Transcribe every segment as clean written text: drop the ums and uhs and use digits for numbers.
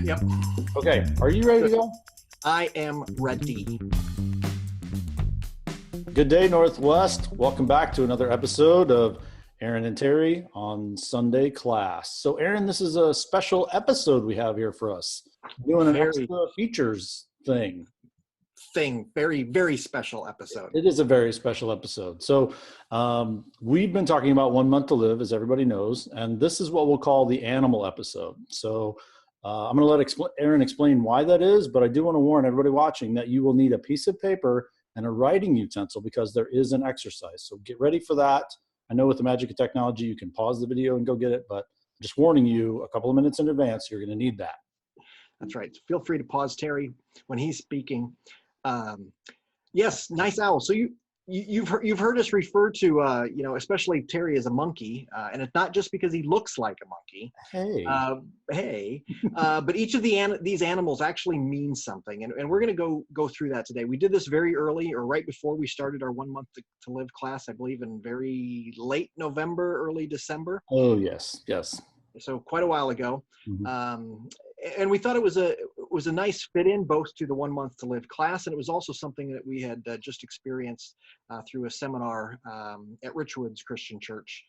Yep. Okay, are you ready to go? I am ready. Good day, Northwest. Welcome back to another episode of Aaron and Terry on Sunday Class. So, Aaron, this is a special episode we have here for us. Doing an extra features thing. Very, very special episode. It is a very special episode. So we've been talking about 1 month to live, as everybody knows, and this is what we'll call the animal episode. So I'm going to let Aaron explain why that is, but I do want to warn everybody watching that you will need a piece of paper and a writing utensil because there is an exercise. So get ready for that. I know with the magic of technology, you can pause the video and go get it, but I'm just warning you a couple of minutes in advance, you're going to need that. That's right. Feel free to pause Terry when he's speaking. Yes, nice owl. So you've heard us refer to especially Terry as a monkey, and it's not just because he looks like a monkey. But each of these animals actually means something, and we're going to go through that today. We did this very early, or right before we started our 1 month to live class, I believe in very late November, early December. Oh yes. So quite a while ago. Mm-hmm. And we thought it was a nice fit in both to the 1 month to live class, and it was also something that we had just experienced through a seminar at Richwood's Christian Church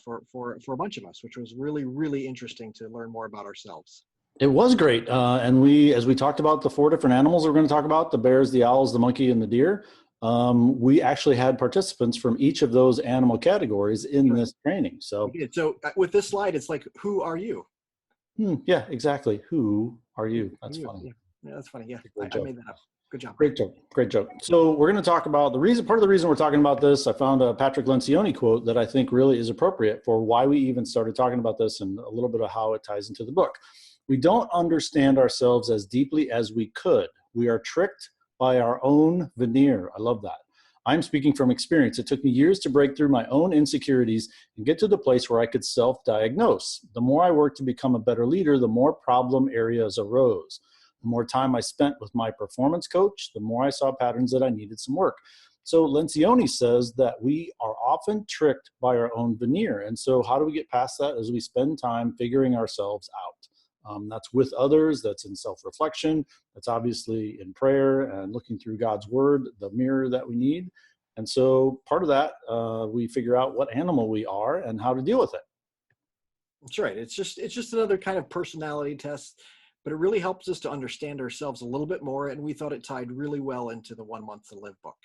for a bunch of us, which was really, really interesting to learn more about ourselves. It was great. And as we talked about the 4 different animals we're going to talk about, the bears, the owls, the monkey, and the deer, we actually had participants from each of those animal categories in this training. So with this slide, it's like, who are you? Yeah, exactly. Who are you? That's funny. Yeah, that's funny. Yeah, I made that up. Good job. Great joke. So we're going to talk about part of the reason we're talking about this. I found a Patrick Lencioni quote that I think really is appropriate for why we even started talking about this and a little bit of how it ties into the book. We don't understand ourselves as deeply as we could. We are tricked by our own veneer. I love that. I'm speaking from experience. It took me years to break through my own insecurities and get to the place where I could self-diagnose. The more I worked to become a better leader, the more problem areas arose. The more time I spent with my performance coach, the more I saw patterns that I needed some work. So Lencioni says that we are often tricked by our own veneer. And so how do we get past that? As we spend time figuring ourselves out. That's with others, that's in self-reflection, that's obviously in prayer and looking through God's word, the mirror that we need. And so part of that, we figure out what animal we are and how to deal with it. That's right. It's just another kind of personality test, but it really helps us to understand ourselves a little bit more. And we thought it tied really well into the 1 month to live book.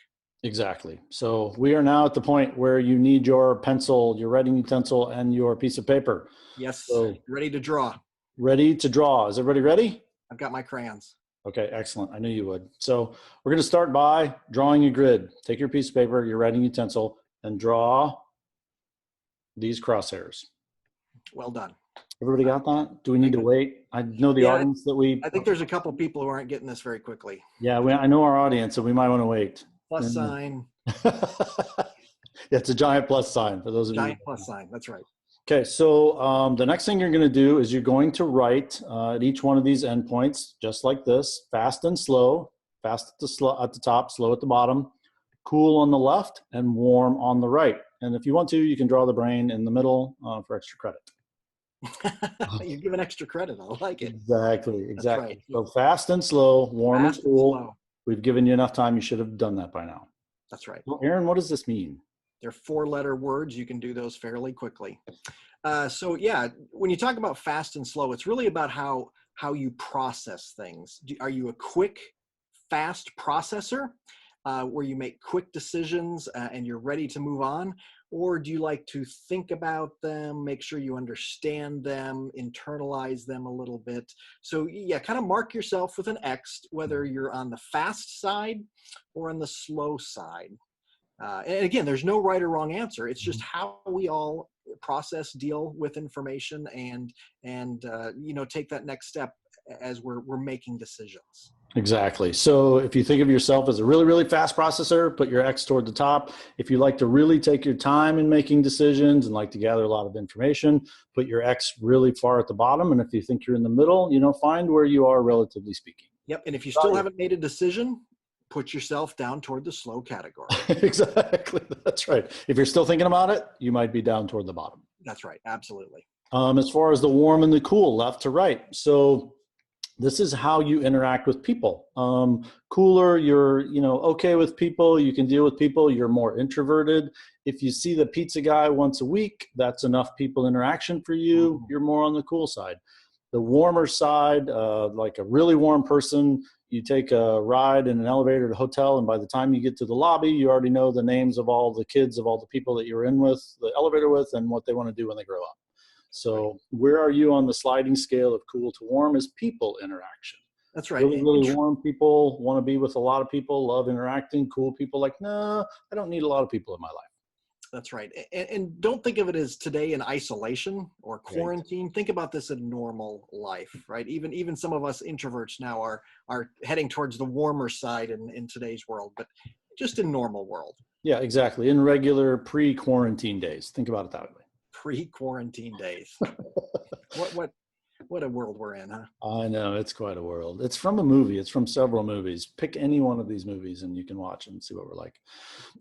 Exactly. So we are now at the point where you need your pencil, your writing utensil, and your piece of paper. Yes. So, ready to draw. Ready to draw. Is everybody ready? I've got my crayons. Okay, excellent. I knew you would. So we're going to start by drawing a grid. Take your piece of paper, your writing utensil, and draw these crosshairs. Well done. Everybody got that? Do we need to wait? I know the audience that I think there's a couple people who aren't getting this very quickly. Yeah, I know our audience, so we might want to wait. Plus sign. It's a giant plus sign for those of you. Giant plus sign. That's right. Okay, so the next thing you're going to do is you're going to write at each one of these endpoints, just like this, fast and slow, fast at the top, slow at the bottom, cool on the left, and warm on the right. And if you want to, you can draw the brain in the middle for extra credit. You're giving extra credit. I like it. Exactly. Right. So fast and slow, warm fast and cool. And slow. We've given you enough time. You should have done that by now. That's right. Well, Aaron, what does this mean? They're 4-letter words. You can do those fairly quickly. So yeah, when you talk about fast and slow, it's really about how you process things. Are you a quick, fast processor where you make quick decisions and you're ready to move on? Or do you like to think about them, make sure you understand them, internalize them a little bit? So yeah, kind of mark yourself with an X, whether you're on the fast side or on the slow side. And again, there's no right or wrong answer. It's just how we all process, deal with information, and take that next step as we're making decisions. Exactly. So if you think of yourself as a really, really fast processor, put your X toward the top. If you like to really take your time in making decisions and like to gather a lot of information, put your X really far at the bottom. And if you think you're in the middle, find where you are relatively speaking. Yep. And if you still haven't made a decision, put yourself down toward the slow category. Exactly. That's right. If you're still thinking about it, you might be down toward the bottom. That's right. Absolutely. As far as the warm and the cool, left to right. So this is how you interact with people. Cooler, you're, okay with people, you can deal with people, you're more introverted. If you see the pizza guy once a week, that's enough people interaction for you. You're more on the cool side. The warmer side, like a really warm person, you take a ride in an elevator to a hotel, and by the time you get to the lobby, you already know the names of all the kids of all the people that you're in with, the elevator with, and what they want to do when they grow up. So where are you on the sliding scale of cool to warm is people interaction. That's right. Really, really warm people want to be with a lot of people, love interacting. Cool people like, no, I don't need a lot of people in my life. That's right. And don't think of it as today in isolation or quarantine. Right. Think about this in normal life, right? Even some of us introverts now are heading towards the warmer side in today's world, but just in normal world. Yeah, exactly. In regular pre-quarantine days. Think about it that way. Pre-quarantine days. What a world we're in, huh? I know, it's quite a world. It's from a movie. It's from several movies. Pick any one of these movies and you can watch and see what we're like.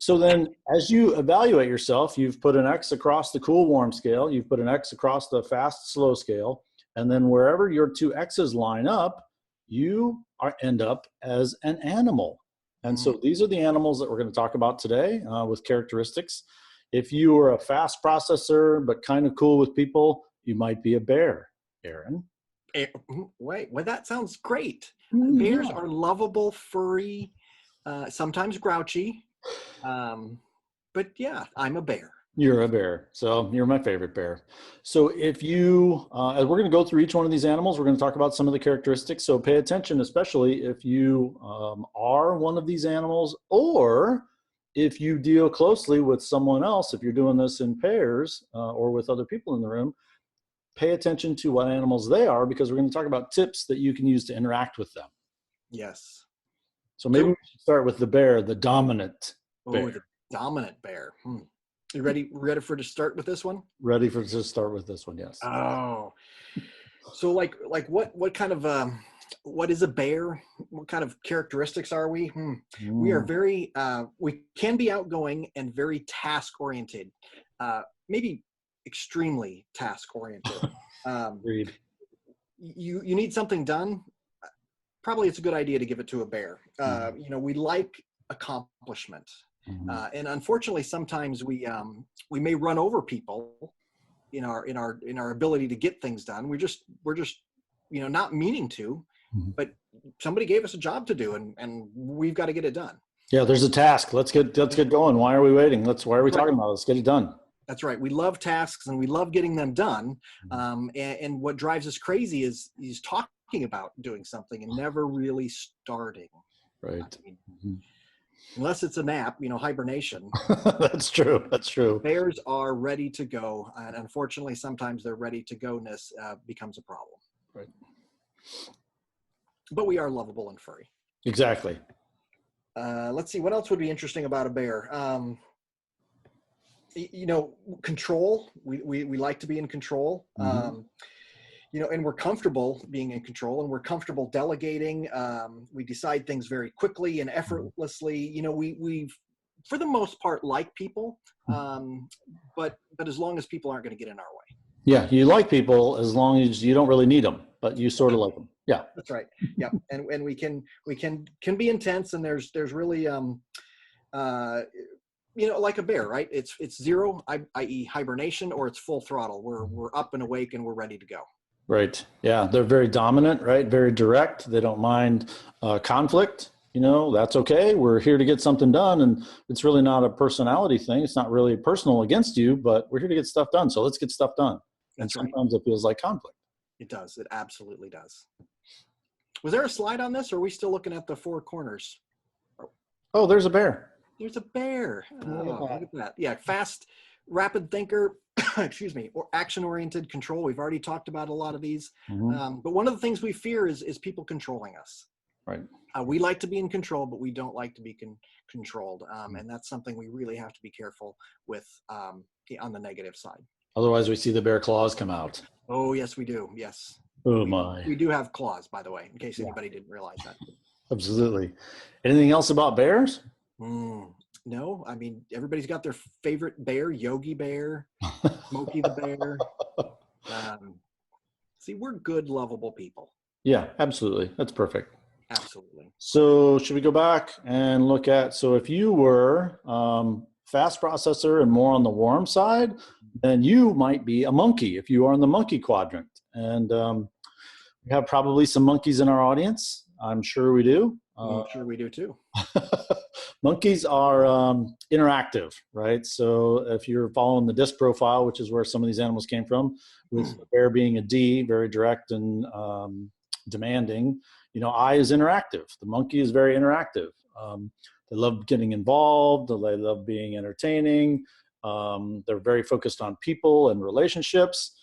So then as you evaluate yourself, you've put an X across the cool warm scale, you've put an X across the fast slow scale, and then wherever your two X's line up, you end up as an animal. And so these are the animals that we're going to talk about today with characteristics. If you are a fast processor, but kind of cool with people, you might be a bear, Aaron. Wait, well, that sounds great. Bears are lovable, furry, sometimes grouchy. But yeah, I'm a bear. You're a bear. So you're my favorite bear. So if you, we're going to go through each one of these animals. We're going to talk about some of the characteristics. So pay attention, especially if you are one of these animals, or if you deal closely with someone else, if you're doing this in pairs or with other people in the room, pay attention to what animals they are, because we're going to talk about tips that you can use to interact with them. Yes. So maybe we should start with the bear, the dominant bear. Oh, the dominant bear. You ready for to start with this one? Ready to start with this one, yes. Oh. So like what kind of what is a bear? What kind of characteristics are we? We are very we can be outgoing and very task oriented. Maybe extremely task oriented. Agreed. You need something done, probably it's a good idea to give it to a bear. We like accomplishment. And unfortunately, sometimes we may run over people in our ability to get things done. We're just not meaning to, but somebody gave us a job to do, and we've got to get it done. Yeah, there's a task. Let's get going. Why are we waiting? Why are we talking about it? Let's get it done. That's right. We love tasks and we love getting them done. And what drives us crazy is talking about doing something and never really starting. Right. Unless it's a nap, hibernation. That's true. Bears are ready to go. And unfortunately, sometimes their ready to go-ness becomes a problem. Right. But we are lovable and furry. Exactly. Let's see. What else would be interesting about a bear? Control. We like to be in control. And we're comfortable being in control, and we're comfortable delegating. We decide things very quickly and effortlessly. We for the most part like people, but as long as people aren't going to get in our way. Yeah, you like people as long as you don't really need them, but you sort of like them. Yeah, that's right. Yeah, and we can be intense, and there's really like a bear, right? It's zero, i.e. hibernation, or it's full throttle. We're up and awake and we're ready to go. Right. Yeah. They're very dominant, right? Very direct. They don't mind conflict. That's okay. We're here to get something done. And it's really not a personality thing. It's not really personal against you, but we're here to get stuff done. So let's get stuff done. And sometimes it feels like conflict. It does. It absolutely does. Was there a slide on this, or are we still looking at the four corners? Oh, there's a bear. There's a bear. Oh, look at that. Yeah. Fast, rapid thinker. Excuse me, or action-oriented control. We've already talked about a lot of these, but one of the things we fear is people controlling us. Right. We like to be in control, but we don't like to be controlled, and that's something we really have to be careful with on the negative side. Otherwise, we see the bear claws come out. Oh, yes, we do. Yes. Oh, my. We do have claws, by the way, in case anybody didn't realize that. Absolutely. Anything else about bears? No, I mean, everybody's got their favorite bear, Yogi Bear, Smokey the Bear. Um, See, we're good, lovable people. Yeah, absolutely. That's perfect. Absolutely. So should we go back and look at, so if you were fast processor and more on the warm side, then you might be a monkey if you are in the monkey quadrant. And we have probably some monkeys in our audience. I'm sure we do. I'm sure we do too. Monkeys are interactive, right? So if you're following the disc profile, which is where some of these animals came from, with the bear being a D, very direct and demanding, you know, I is interactive. The monkey is very interactive. They love getting involved. They love being entertaining. They're very focused on people and relationships.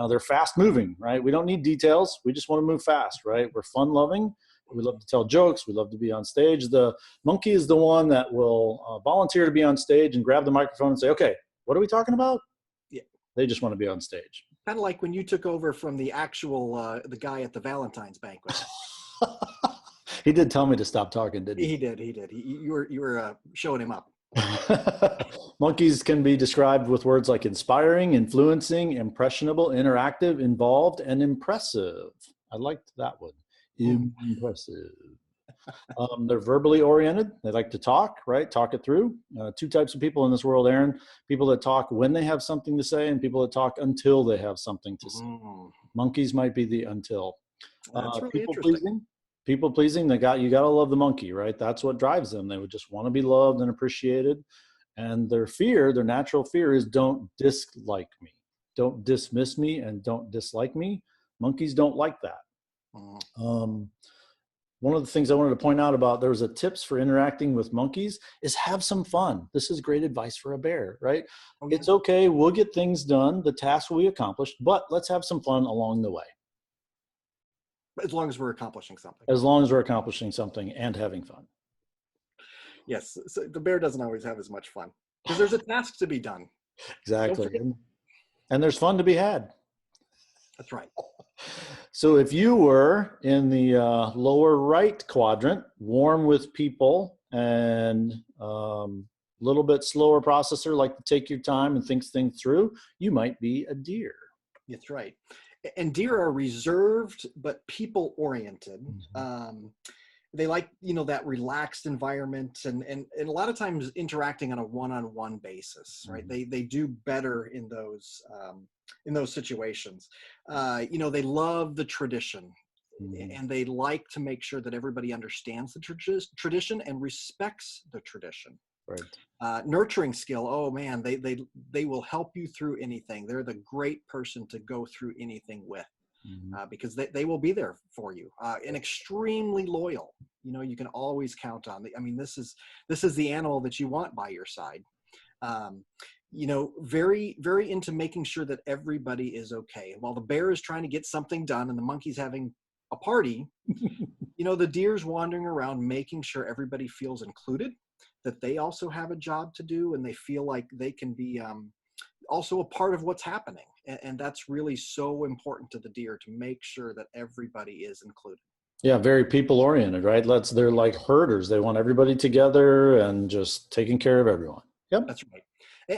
They're fast moving, right? We don't need details. We just want to move fast, right? We're fun loving. We love to tell jokes. We love to be on stage. The monkey is the one that will volunteer to be on stage and grab the microphone and say, okay, what are we talking about? Yeah. They just want to be on stage. Kind of like when you took over from the actual, the guy at the Valentine's banquet. He did tell me to stop talking, didn't he? He did. You were showing him up. Monkeys can be described with words like inspiring, influencing, impressionable, interactive, involved, and impressive. I liked that one. Impressive. They're verbally oriented. They like to talk, right? Talk it through. Two types of people in this world, Aaron. People that talk when they have something to say and people that talk until they have something to say. Monkeys might be the until. That's really people interesting. pleasing. People pleasing, you gotta love the monkey, right? That's what drives them. They would just want to be loved and appreciated. And their fear, their natural fear is don't dislike me. Don't dismiss me and don't dislike me. Monkeys don't like that. One of the things I wanted to point out about, there was a tips for interacting with monkeys is have some fun. This is great advice for a bear, right? Oh, yeah. It's okay. We'll get things done. The task will be accomplished, but let's have some fun along the way. As long as we're accomplishing something. As long as we're accomplishing something and having fun. Yes. So the bear doesn't always have as much fun because there's a task to be done. Exactly. And there's fun to be had. That's right. So if you were in the lower right quadrant, warm with people and a little bit slower processor, like to take your time and think things through, you might be a deer. That's right. And deer are reserved, but people oriented. They like, that relaxed environment and a lot of times interacting on a one-on-one basis, right? They do better in those situations. They love the tradition and they like to make sure that everybody understands the tradition and respects the tradition. Right. Nurturing skill. Oh man, they will help you through anything. They're the great person to go through anything with. Because they will be there for you and extremely loyal. You can always count on. This is the animal that you want by your side. Very, very into making sure that everybody is okay. While the bear is trying to get something done and the monkey's having a party, the deer's wandering around making sure everybody feels included, that they also have a job to do and they feel like they can be also a part of what's happening. And that's really so important to the deer to make sure that everybody is included. Yeah, very people oriented, right? They're like herders. They want everybody together and just taking care of everyone. Yep. That's right.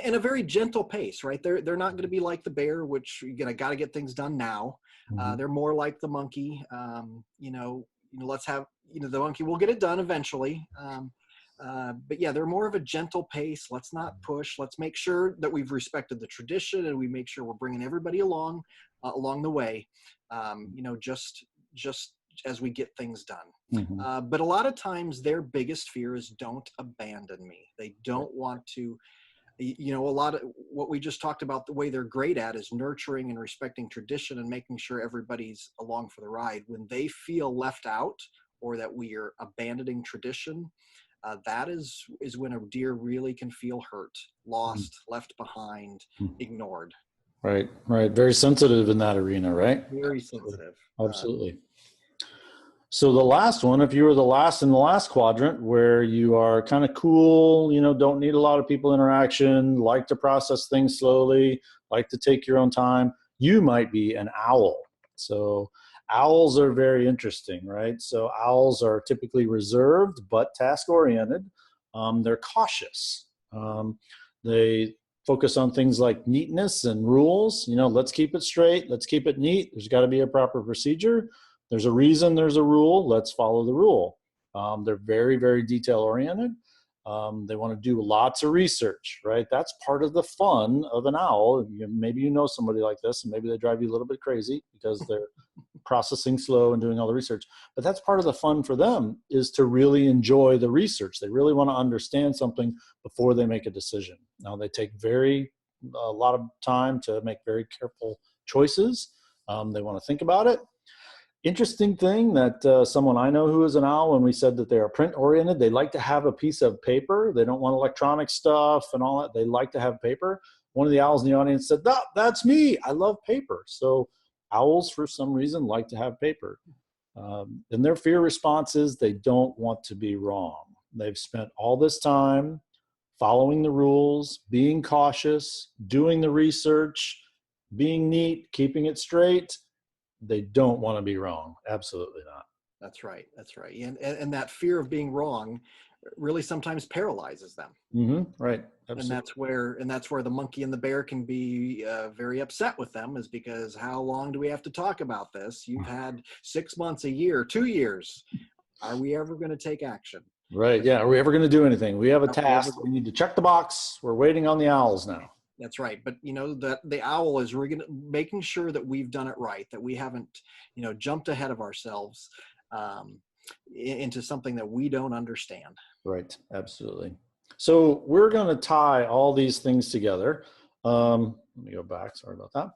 And a very gentle pace, right? They're not going to be like the bear, which got to get things done now. They're more like the monkey. Let's have, the monkey will get it done eventually. But yeah, they're more of a gentle pace. Let's not push. Let's make sure that we've respected the tradition and we make sure we're bringing everybody along the way, just as we get things done. But a lot of times their biggest fear is don't abandon me. They don't want to, a lot of what we just talked about, the way they're great at is nurturing and respecting tradition and making sure everybody's along for the ride. When they feel left out or that we are abandoning tradition, that is when a deer really can feel hurt, lost, left behind, ignored. Right. Very sensitive in that arena, right? Very sensitive. Absolutely. So the last one, if you were the last in the last quadrant where you are kind of cool, don't need a lot of people interaction, like to process things slowly, like to take your own time, you might be an owl. So owls are very interesting, right? So owls are typically reserved but task-oriented. They're cautious. They focus on things like neatness and rules. Let's keep it straight. Let's keep it neat. There's got to be a proper procedure. There's a reason there's a rule. Let's follow the rule. They're very, very detail oriented. They want to do lots of research, right? That's part of the fun of an owl. Maybe you know somebody like this, and maybe they drive you a little bit crazy because they're processing slow and doing all the research. But that's part of the fun for them, is to really enjoy the research. They really want to understand something before they make a decision. Now, they take a lot of time to make very careful choices. They want to think about it. Interesting thing that someone I know who is an owl, when we said that they are print oriented, they like to have a piece of paper. They don't want electronic stuff and all that. They like to have paper. One of the owls in the audience said, that's me. I love paper. So owls, for some reason, like to have paper. And their fear response is they don't want to be wrong. They've spent all this time following the rules, being cautious, doing the research, being neat, keeping it straight. They don't want to be wrong. Absolutely not. That's right. That's right. And that fear of being wrong really sometimes paralyzes them. Mm-hmm. Right. Absolutely. And that's where the monkey and the bear can be very upset with them, is because how long do we have to talk about this? You've had 6 months, a year, 2 years. Are we ever going to take action? Right. Yeah. Are we ever going to do anything? We have a task. We need to check the box. We're waiting on the owls now. That's right. But the owl is making sure that we've done it right, that we haven't, jumped ahead of ourselves into something that we don't understand. Right. Absolutely. So we're going to tie all these things together. Let me go back. Sorry about that.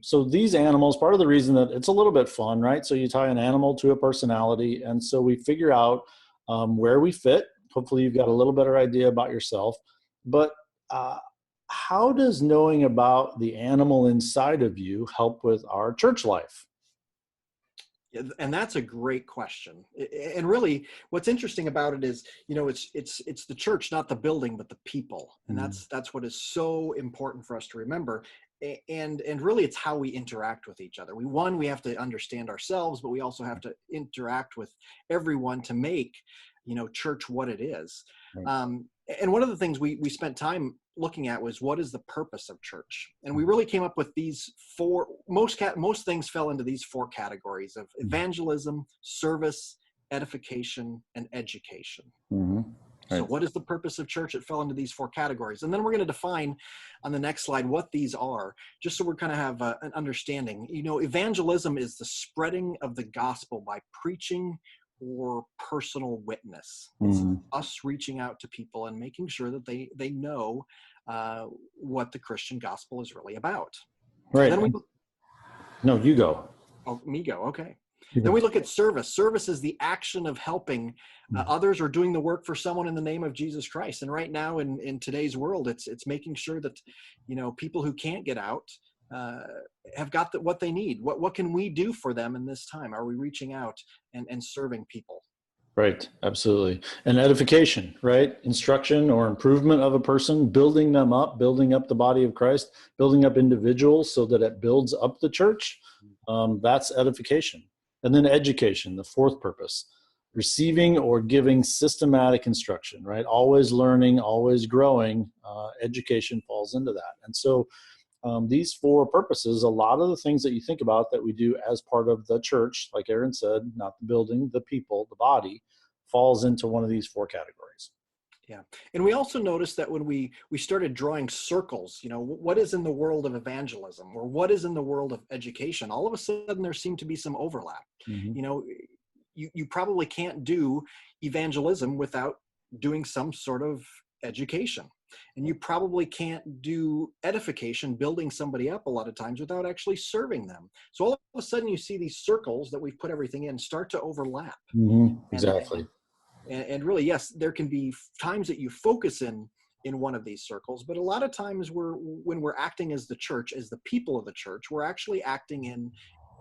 So these animals, part of the reason that it's a little bit fun, right? So you tie an animal to a personality. And so we figure out where we fit. Hopefully you've got a little better idea about yourself. But how does knowing about the animal inside of you help with our church life? And that's a great question. And really, what's interesting about it is, it's the church, not the building, but the people. And that's what is so important for us to remember. And really, it's how we interact with each other. We have to understand ourselves, but we also have to interact with everyone to make, church what it is. Right. And one of the things we spent time looking at was, what is the purpose of church? And we really came up with these four. Most things fell into these four categories of evangelism, service, edification, and education. Mm-hmm. Right. So what is the purpose of church? It fell into these four categories. And then we're going to define on the next slide what these are, just so we're kind of have an understanding. Evangelism is the spreading of the gospel by preaching or personal witness. It's us reaching out to people and making sure that they know what the Christian gospel is really about. Right. No, you go. Oh, me go. Okay. Then we look at service. Service is the action of helping others or doing the work for someone in the name of Jesus Christ. And right now in today's world, it's making sure that, people who can't get out have got what they need. What can we do for them in this time? Are we reaching out and serving people? Right. Absolutely. And edification, right? Instruction or improvement of a person, building them up, building up the body of Christ, building up individuals so that it builds up the church. That's edification. And then education, the fourth purpose, receiving or giving systematic instruction, right? Always learning, always growing. Education falls into that. And so these four purposes, a lot of the things that you think about that we do as part of the church, like Aaron said, not the building, the people, the body, falls into one of these four categories. Yeah. And we also noticed that when we started drawing circles, what is in the world of evangelism or what is in the world of education, all of a sudden there seemed to be some overlap. Mm-hmm. You probably can't do evangelism without doing some sort of education. And you probably can't do edification, building somebody up a lot of times, without actually serving them. So all of a sudden you see these circles that we've put everything in start to overlap. Mm-hmm. Exactly. And really, yes, there can be times that you focus in one of these circles, but a lot of times when we're acting as the church, as the people of the church, we're actually acting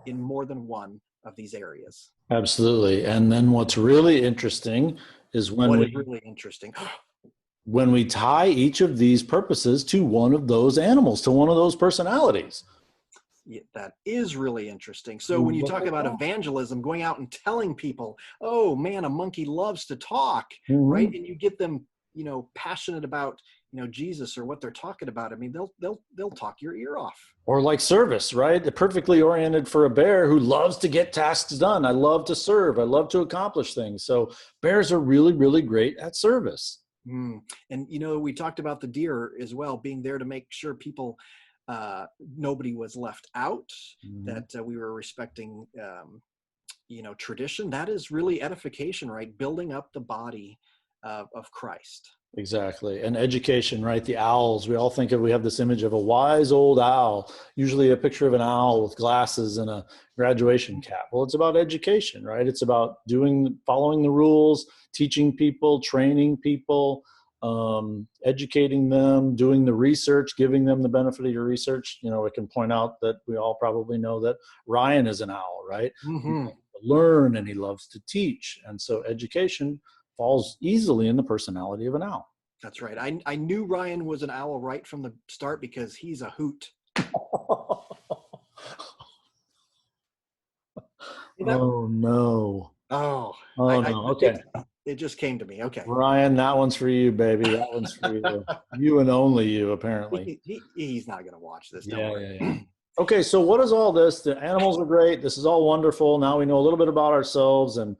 in more than one of these areas. Absolutely. And then what's really interesting is when we tie each of these purposes to one of those animals, to one of those personalities. Yeah, that is really interesting. So when you talk about evangelism, going out and telling people, oh man, a monkey loves to talk, right? Mhm. And you get them, passionate about, Jesus or what they're talking about. I mean, they'll talk your ear off. Or like service, right? They're perfectly oriented for a bear who loves to get tasks done. I love to serve. I love to accomplish things. So bears are really, really great at service. Mm. And we talked about the deer as well, being there to make sure people, nobody was left out, Mhm. that we were respecting, tradition. That is really edification, right? Building up the body of Christ. Exactly. And education, right? The owls, we have this image of a wise old owl, usually a picture of an owl with glasses and a graduation cap. Well, it's about education, right? It's about following the rules, teaching people, training people, educating them, doing the research, giving them the benefit of your research. I can point out that we all probably know that Ryan is an owl, right? He Mm-hmm. loves to learn and he loves to teach. And so education falls easily in the personality of an owl. That's right. I knew Ryan was an owl right from the start because he's a hoot. Oh no. Oh, Oh no. Okay. it just came to me. Okay. Ryan, that one's for you, baby. That one's for you. You and only you, apparently. He's not going to watch this. Don't Yeah, worry. yeah, yeah. Okay, so what is all this? The animals are great. This is all wonderful. Now we know a little bit about ourselves, and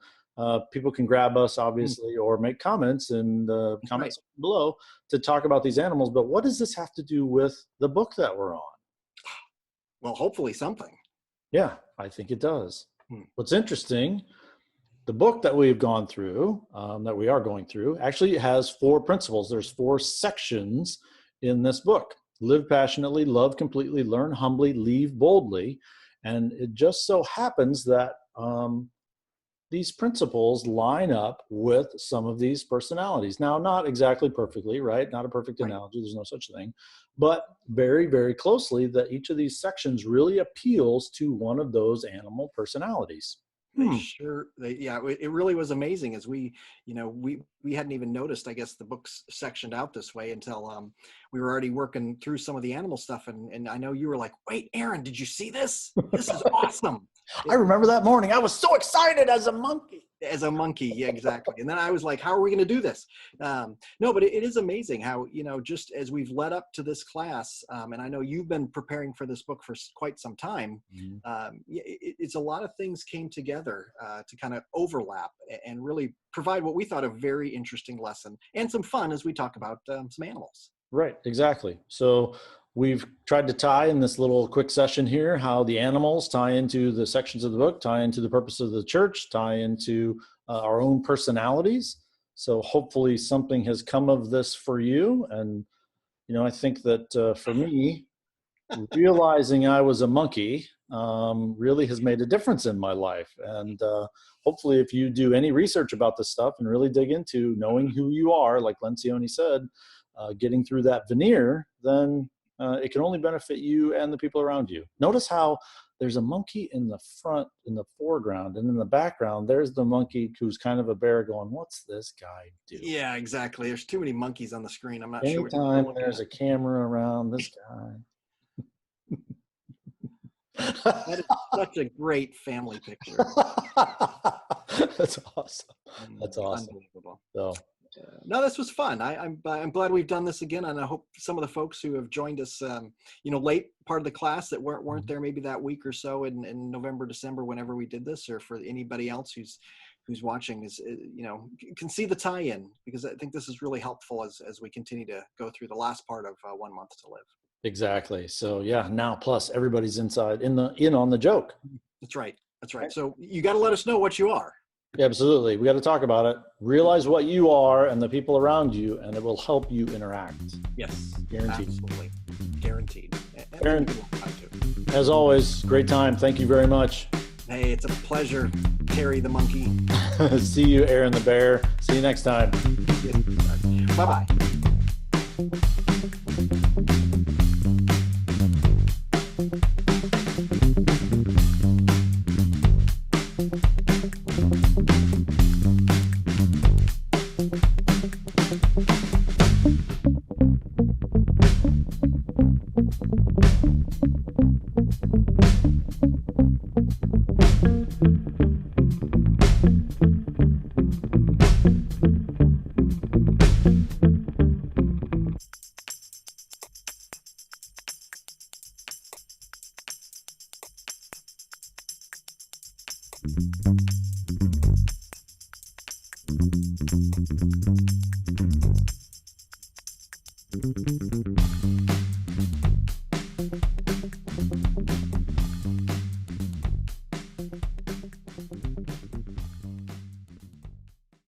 people can grab us, obviously, or make comments in the comments below to talk about these animals. But what does this have to do with the book that we're on? Well, hopefully something. Yeah, I think it does. What's interesting, the book that we've gone through, that we are going through, actually has 4 principles. There's 4 sections in this book. Live passionately, love completely, learn humbly, leave boldly. And it just so happens that these principles line up with some of these personalities. Now, not exactly perfectly, right? Not a perfect analogy. There's no such thing. But very, very closely, that each of these sections really appeals to one of those animal personalities. It really was amazing as we hadn't even noticed, I guess, the book's sectioned out this way until we were already working through some of the animal stuff. And I know you were like, wait, Aaron, did you see this? This is awesome. I remember that morning. I was so excited as a monkey. Yeah, exactly. And then I was like, how are we going to do this? No, but it is amazing how, just as we've led up to this class, and I know you've been preparing for this book for quite some time, it's a lot of things came together to kind of overlap and really provide what we thought a very interesting lesson and some fun as we talk about some animals. Right, exactly. So we've tried to tie in this little quick session here how the animals tie into the sections of the book, tie into the purpose of the church, tie into our own personalities. So hopefully something has come of this for you. And, I think that for me, realizing I was a monkey really has made a difference in my life. And hopefully if you do any research about this stuff and really dig into knowing who you are, like Lencioni said, getting through that veneer, then it can only benefit you and the people around you. Notice how there's a monkey in the front, in the foreground, and in the background, there's the monkey who's kind of a bear going, what's this guy doing? Yeah, exactly. There's too many monkeys on the screen. I'm not sure. Anytime there's a camera around, this guy. That is such a great family picture. That's awesome. That's awesome. Unbelievable. So. No, this was fun. I'm glad we've done this again, and I hope some of the folks who have joined us, late part of the class that weren't there maybe that week or so in November, December, whenever we did this, or for anybody else who's watching can see the tie-in, because I think this is really helpful as we continue to go through the last part of 1 Month to Live. Exactly. So yeah, now plus everybody's in on the joke. That's right. So you got to let us know what you are. Yeah, absolutely. We got to talk about it. Realize what you are and the people around you, and it will help you interact. Yes. Guaranteed. Absolutely. Guaranteed. As always, great time. Thank you very much. Hey, it's a pleasure, Terry the monkey. See you, Aaron the bear. See you next time. Bye-bye. Thank you.